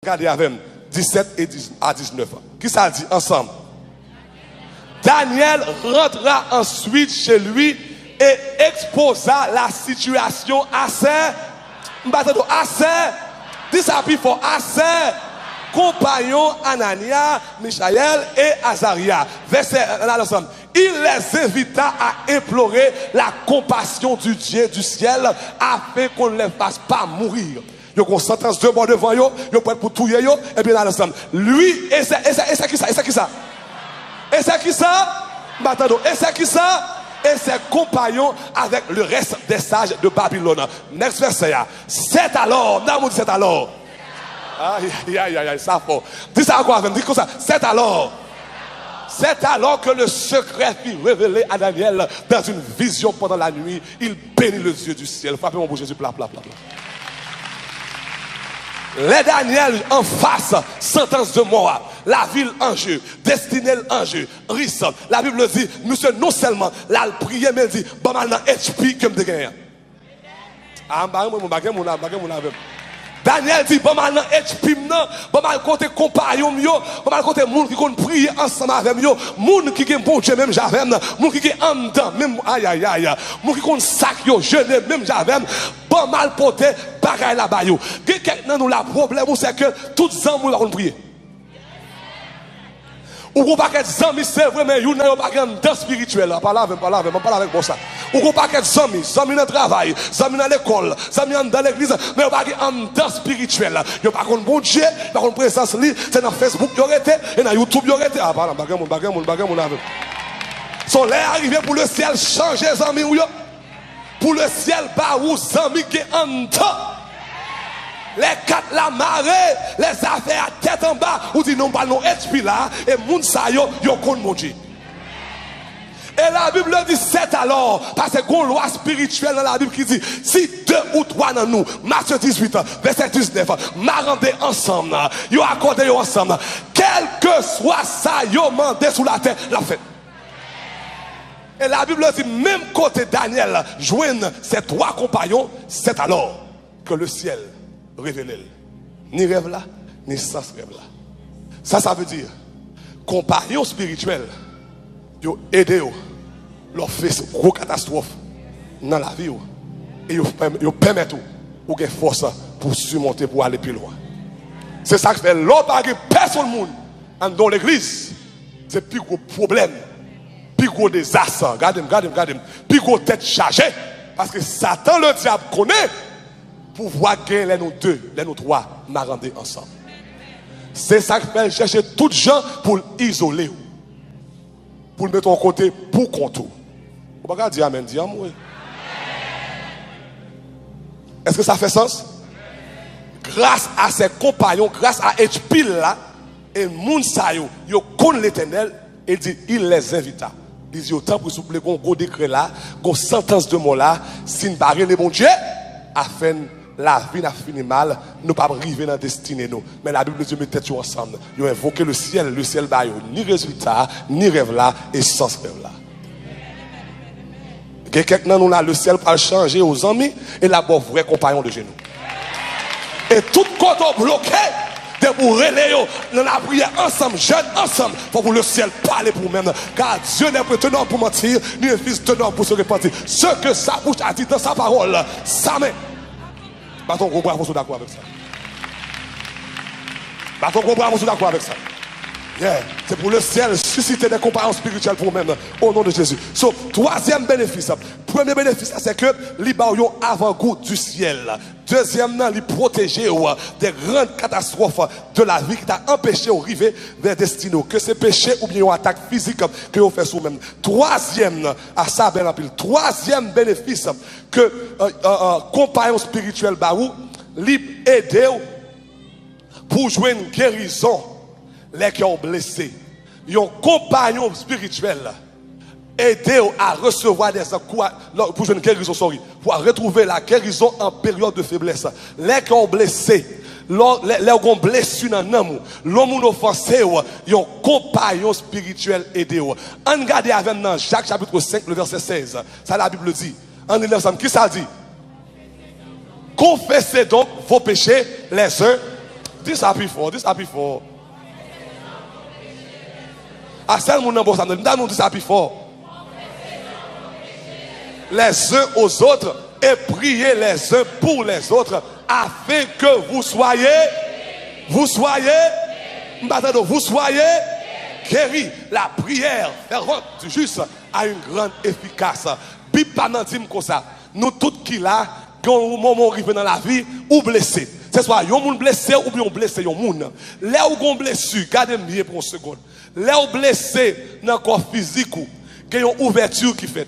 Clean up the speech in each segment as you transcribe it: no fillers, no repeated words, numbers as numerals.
Regardez avec 17 à 19. Qui ça dit ensemble? Daniel rentra ensuite chez lui et exposa la situation à ses compagnons Anania, Michaël et Azaria. Verset ensemble. Il les invita à implorer la compassion du Dieu du ciel afin qu'on ne les fasse pas mourir. Ils ont une sentence de mort devant eux, ils prêts pour tuer eux, et bien là ensemble. Lui, et c'est qui ça? Et c'est qui ça? Et c'est qui ça? Et c'est qui ça? Et ses compagnons avec le reste des sages de Babylone. Next verset. C'est alors, c'est alors. Aïe, ça faut. Dis ça quoi? Dis comme ça. C'est alors que le secret fut révélé à Daniel dans une vision pendant la nuit. Il bénit le Dieu du ciel. Frappez-moi pour Jésus. Pla. Les Daniel en face, sentence de mort. La ville en jeu, destinée en jeu, risque. La Bible dit, monsieur, non seulement, là, le prier, mais dit, bon, maintenant, HP comme de gagnant. Daniel dit, bon, maintenant, HP, bon, mal côté compagnon, bon, mal côté monde qui compte prier ensemble avec yo, monde qui est bon Dieu, même j'avais, monde qui est en dedans, même, aïe, monde qui compte sac, yo, jeune, même j'avais, bon, mal poté, bagaille là-bas, yo. Quelqu'un nous, la problème, c'est que tous les hommes, nous, prier. Ou qu'on pas qu'être amis, c'est vrai, mais vous n'avez pas qu'un spirituel. Parle avec moi ça. Ou qu'on pas qu'être amis dans le travail, amis dans l'école, amis dans l'église, mais vous pas qu'un spirituel. Vous pas qu'un bon Dieu, pas qu'une présence, c'est dans Facebook, vous été, et dans YouTube, vous été. Ah, pardon, bagarre. Sont là arrivés pour le ciel changer les amis, pour le ciel, bah, ou amis qui en temps. Les quatre la marée, les affaires à tête en bas, ou dit non, pas non, esprit là, et moun sa yo kon mon Dieu. Et la Bible dit c'est alors, parce que une loi spirituelle dans la Bible qui dit, si deux ou trois dans nous, Matthieu 18, verset 19, marandé ensemble, yo accordé yo ensemble, quel que soit ça, yo mandé sous la terre, la fête. Et la Bible dit, même côté Daniel, joignent ses trois compagnons, c'est alors que le ciel révélé. Ni rêve là, ni sens rêve là. Ça veut dire, compagnons spirituels, ils ont aidé, leur fait une grosse catastrophe dans la vie. Et ils permettent ou une force pour surmonter, pour aller plus loin. C'est ça qui fait l'autre personne monde dans l'église. C'est le plus gros problème, plus gros désastre. Regardez, plus gros tête chargée. Parce que Satan, le diable, connaît. Pour voir que les nous deux, les nous trois, marandés ensemble. C'est ça qui fait chercher toutes gens pour isoler. Pour le mettre en côté pour contour. Vous pouvez dire amen, dire amen. Est-ce que ça fait sens? Grâce à ses compagnons, grâce à HP là, et Mounsayo, ils connaissent l'Éternel, et dit, il les invita. Il dit, autant pour souffler qu'on go décret là, qu'on sentence de mort là, si nous barrer les bons dieux, afin la vie n'a fini mal, nous pas arriver dans la destinée nous. Mais la Bible dit mettez tout ensemble. Ils ont invoqué le ciel bah ni résultat, ni rêve là, et sans rêve là. Quelqu'un nous là, le ciel va changer aux amis et la bonne vrai compagnon de genoux. Et tout côté bloqué, de pour relayer, nous la prière ensemble, jeunes ensemble, pour le ciel parler pour nous-mêmes. Car Dieu n'est pas tenant pour mentir, ni un fils tenant pour se repentir. Ce que sa bouche a dit dans sa parole, ça met. Bâton gros bravo, d'accord avec ça. Bâton gros bravo, d'accord avec ça. Yeah. C'est pour le ciel susciter des compagnons spirituels pour nous-mêmes au nom de Jésus. So, troisième bénéfice. Premier bénéfice, c'est que l'Ibayon avant-goût du ciel. Deuxièmement, il protéger des grandes catastrophes de la vie qui t'a empêché d'arriver vers destinée. Que c'est péché ou bien une attaque physique que vous faites vous-même. Troisième, à ça, ben pile. Troisième bénéfice que compagnon spirituel baou, lui aider pour jouer une guérison. Les qui ont blessé, ils ont compagnon spirituel, aider à recevoir des coups pour une guérison, pour retrouver la guérison en période de faiblesse. Les qui ont blessé, les qui ont blessé dans l'amour, l'homme offensé, ils ont compagnon spirituel aider. On regarde avec dans Jacques chapitre 5, le verset 16. Ça la Bible dit. En lisant ensemble, qui ça dit? Confessez donc vos péchés les uns This happy for, this happy for. À celle mon nom ça nous dit happy for. Les uns aux autres et priez les uns pour les autres afin que vous soyez guéris. La prière fervente du juste a une grande efficace. Bible pas nan dit comme ça. Nous tous qui là quand au moment arrive dans la vie ou blessé. C'est soit yon moun blessé ou bien on blessé yon moun. Là où gon blessure, gardez bien pour une seconde. Là où blessé dans corps physique ou qu'il y a une ouverture qui fait.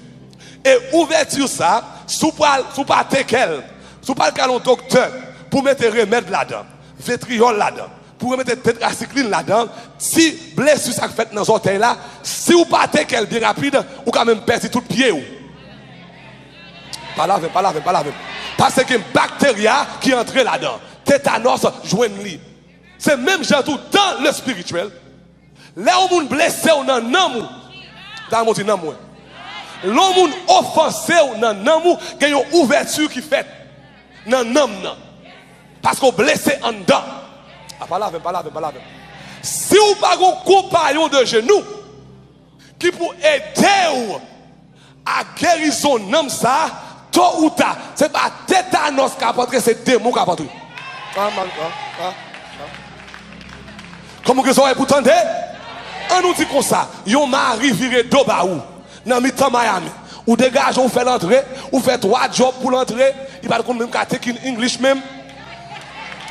Et ouverture ça, sous pas tekel, sous pas le docteur pour mettre remède là-dedans, vétriol là-dedans, pour mettre tétracycline là-dedans, si blessure ça fait dans orteil là, si ou pas tekel bien rapide, ou quand même perdre tout pied ou. Pas la même. Parce que une bactérie qui entre là-dedans, tétanos joigne li. C'est même genre tout dans le spirituel. Là où on blessé ou dans namou, dans mon namou. L'homme offensé ou dans namou, il y a une ouverture qui fait dans nam nan. Parce qu'on blessé en dedans. Pas la même. Si vous pas un compagnon de genoux qui pour aider ou à guérison nam ça, tôt ou tard, c'est pas tétanos qui apporte, c'est démon qui apporte. Comment que ça est pour tendre? On nous dit comme ça, yon mari viré d'Obaou, dans mi-temps Miami, ou dégage, ou fait l'entrée, ou fait 3 jobs pour l'entrée, il va même qu'à take in English même,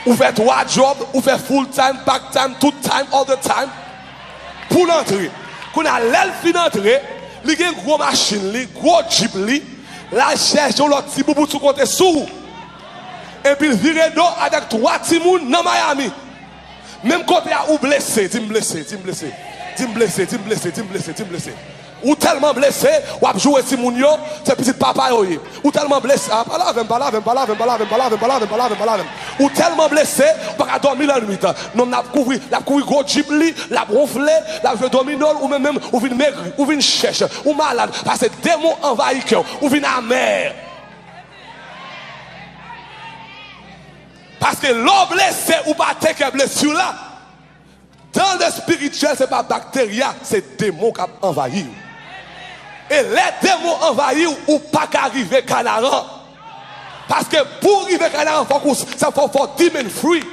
ou fait 3 jobs, ou fait full time, part time, tout time, all the time, pour l'entrée. Quand on a l'elfe d'entrée, il y a une grosse machine, une grosse jeep, la cherche, l'autre petit boubou sous côté sous, et puis il vire d'eau avec 3 timouns dans Miami. Même côté à ou blessé, tu me blessé. Ou tellement blessé, ou a joué Timounio, c'est petit papa yoye. Ou tellement blessé, pas la même. Ou tellement blessé, pas dormir la nuit. Non, n'a couvri gros gibli, la ronflé, la veut dominer, ou même, ou vin maigri, ou vin cherche, ou malade, parce que démon envahit cœur, ou vin amer. Parce que l'homme blessé ou pas tes blessure là, dans le spirituel, ce n'est pas bactéria, c'est démon qui a envahi. Et les démons envahis ou pas qu'arriver canaran. Parce que pour arriver canaran, ça faut demon free.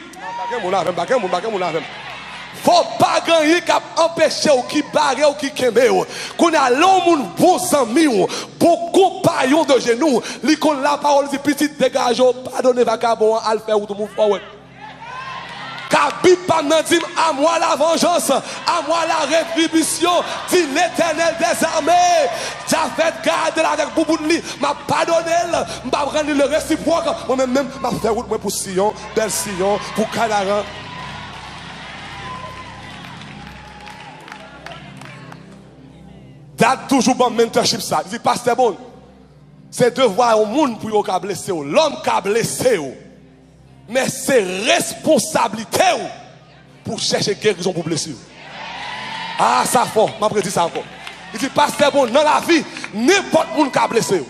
Faut pas gagner qui empêcher ou qui barrer ou qui kembe ou. Qu'on a l'homme bon ami ou bon compagnon de genoux, li kon la parole dit petit dégage pardonnez vagabond al faire ou tout move forward. Kabib pas nan dit à moi la vengeance, à moi la rétribution, dit l'Éternel des armées. T'as fait garde là avec boubou de li, m'a pardonné, m'a prendre le réciproque, moi même m'a fait route pour Sion, bel Sion, pour Canaran. Date toujours bon mentorship ça. Il dit pasteur bon. C'est devoir au monde pour yon ka blessé ou, l'homme ka blessé ou. Mais c'est responsabilité pour chercher guérison pour blessure. Ah, ça fort, m'a prédit ça encore. Il dit, pasteur bon, dans la vie, n'importe qui qui a blessé,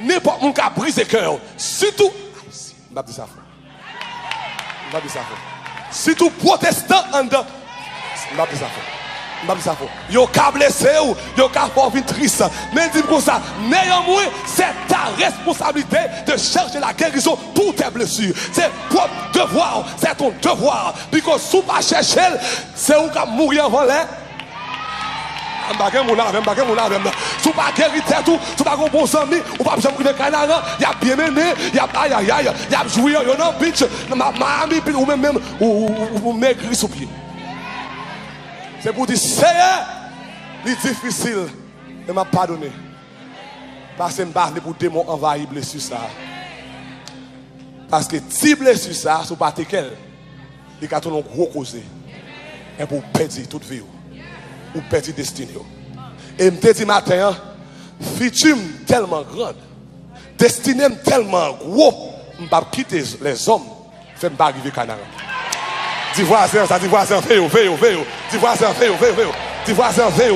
n'importe qui qui a brisé cœur, surtout, m'a dit ça fort. Surtout protestant en dedans, m'a dit ça fort. Yo ka blessé ou, yo ka fort vin triste. Mais dis comme ça, néanmoins, c'est ta responsabilité de chercher la guérison pour tes blessures. C'est propre devoir, c'est ton devoir. Parce que si tu pas chercher, c'est où tu mourir avant l'air. Si tu pas guérir tout, si tu pas un bon ami, ou pas jamais de Canada, il y a bien mené, il y a aïe, il y a joué, il y a un bitch, Miami, ou même, ou maigri sous pied. C'est pour dire, Seigneur, c'est difficile de m'a pardonner. Parce que je ne pour démon envahir blessure ça. Parce que si blessure ça, ce n'est pas tel, il y a un gros causé. Et pour perdre toute vie. Ou perdre destinée. Et je me dis matin, futur tellement grande, destinée tellement gros, je ne vais pas quitter les hommes, je ne vais pas arriver au Canada. Dis voisin, ça dit voisin, veille. Dis voisin, veille. Dis voisin, veille.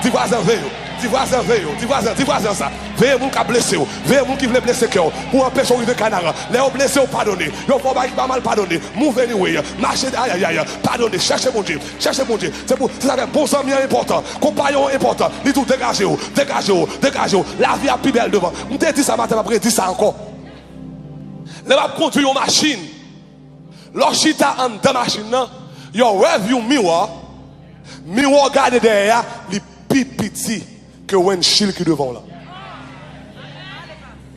Dis voisin, veille. Dis voisin, veille, dis voisin ça. Veille moun qui blessé, veille moun qui veut blesser cœur. Pour empêcher de canard. Les blessés ou pardonner. Yo faut pas mal pardonner. Move anyway. Marchez aïe aïe. Pardonner, cherchez mon Dieu. Cherchez mon Dieu. C'est pour ça que bon ami important, compagnon important. Ni tout dégagez. La vie a plus belle devant. On te dit ça matin après dit ça encore. Les va conduire une machine. Lorsqu'ita en deux machines, your review mirror garde derrière les plus petits que windshield qui devant là.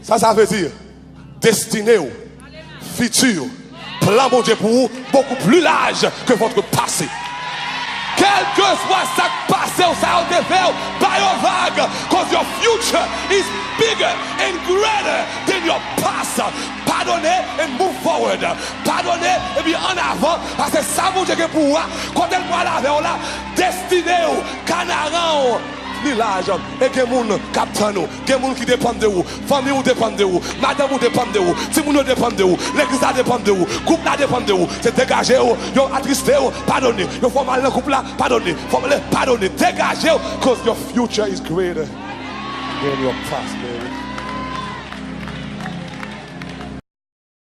Ça veut dire destiné, futur, plan bon Dieu pour vous, beaucoup plus large que votre passé. Quel que soit ce qui passe, ça va faire by your vague, because your future is bigger and greater than your past. Pardonnez et move forward. Pardonnez et bien en avant, parce que ça vous dit pour vous, quand elle voit la vers là, destiné, canaran. Village et que moun captain nous, que moun qui dépend de vous, famille ou dépend de vous, madame ou dépend de vous, si moun dépend de vous, l'église dépend de vous, couple là dépend de vous, c'est dégager vous, yo attristé vous, pardonnez, yo faut mal dans couple là, pardonnez, faut pardonner, dégagez vous, because your future is greater than your past, baby.